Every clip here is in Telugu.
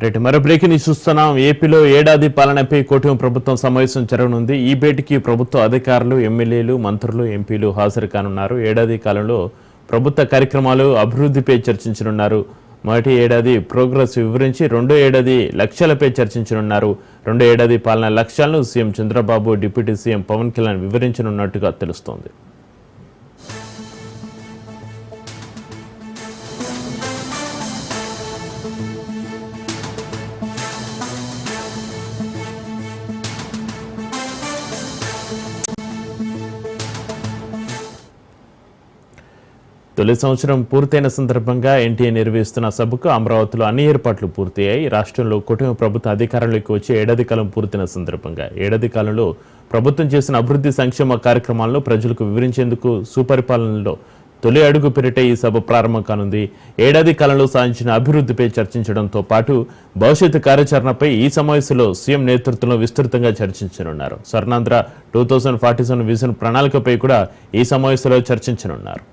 రైట్ మరో బ్రేకింగ్ న్యూస్ చూస్తున్నాం. ఏపీలో ఏడాది పాలనపై కూటమి ప్రభుత్వం సమావేశం జరగనుంది. ఈ భేటీకి ప్రభుత్వ అధికారులు, ఎమ్మెల్యేలు, మంత్రులు, ఎంపీలు హాజరు కానున్నారు. ఏడాది కాలంలో ప్రభుత్వ కార్యక్రమాలు, అభివృద్ధిపై చర్చించనున్నారు. మొదటి ఏడాది ప్రోగ్రెస్ వివరించి రెండో ఏడాది లక్ష్యాలపై చర్చించనున్నారు. రెండో ఏడాది పాలన లక్ష్యాలను CM Chandrababu, deputy CM Pawan Kalyan వివరించనున్నట్టుగా తెలుస్తోంది. తొలి సంవత్సరం పూర్తయిన సందర్భంగా ఎన్టీఏ నిర్వహిస్తున్న సభకు అమరావతిలో అన్ని ఏర్పాట్లు పూర్తయ్యాయి. రాష్ట్రంలో కూటమి ప్రభుత్వ అధికారంలోకి వచ్చి ఏడాది కాలం పూర్తయిన సందర్భంగా ఏడాది కాలంలో ప్రభుత్వం చేసిన అభివృద్ధి సంక్షేమ కార్యక్రమాలను ప్రజలకు వివరించేందుకు సుపరిపాలనలో తొలి అడుగు పేరిట ఈ సభ ప్రారంభం కానుంది. ఏడాది కాలంలో సాధించిన అభివృద్ధిపై చర్చించడంతో పాటు భవిష్యత్తు కార్యాచరణపై ఈ సమావేశంలో సీఎం నేతృత్వంలో విస్తృతంగా చర్చించనున్నారు. స్వర్ణాంధ్ర 2047 విజన్ ప్రణాళికపై కూడా ఈ సమావేశంలో చర్చించనున్నారు.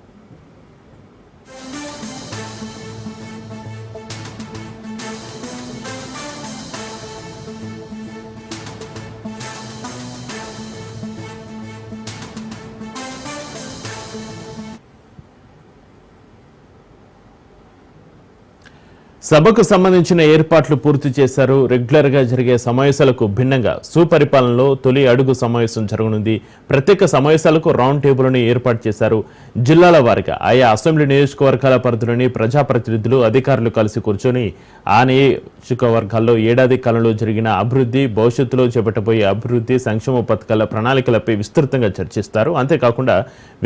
సభకు సంబంధించిన ఏర్పాట్లు పూర్తి చేశారు. రెగ్యులర్ గా జరిగే సమావేశాలకు భిన్నంగా సుపరిపాలనలో తొలి అడుగు సమావేశం జరగనుంది. ప్రత్యేక సమావేశాలకు రౌండ్ టేబుల్ని ఏర్పాటు చేశారు. జిల్లాల వారీగా ఆయా అసెంబ్లీ నియోజకవర్గాల పరిధిలోని ప్రజాప్రతినిధులు, అధికారులు కలిసి కూర్చొని ఆ నియోజకవర్గాల్లో ఏడాది కాలంలో జరిగిన అభివృద్ధి, భవిష్యత్తులో చేపట్టబోయే అభివృద్ధి సంక్షేమ పథకాల ప్రణాళికలపై విస్తృతంగా చర్చిస్తారు. అంతేకాకుండా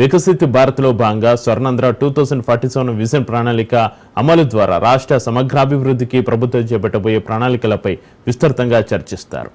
వికసిత్ భారత్లో భాగంగా స్వర్ణాంధ్ర 2047 విజన్ ప్రణాళిక అమలు ద్వారా రాష్ట్ర సమగ్రాభివృద్ధికి ప్రభుత్వం చేపట్టబోయే ప్రణాళికలపై విస్తృతంగా చర్చిస్తారు.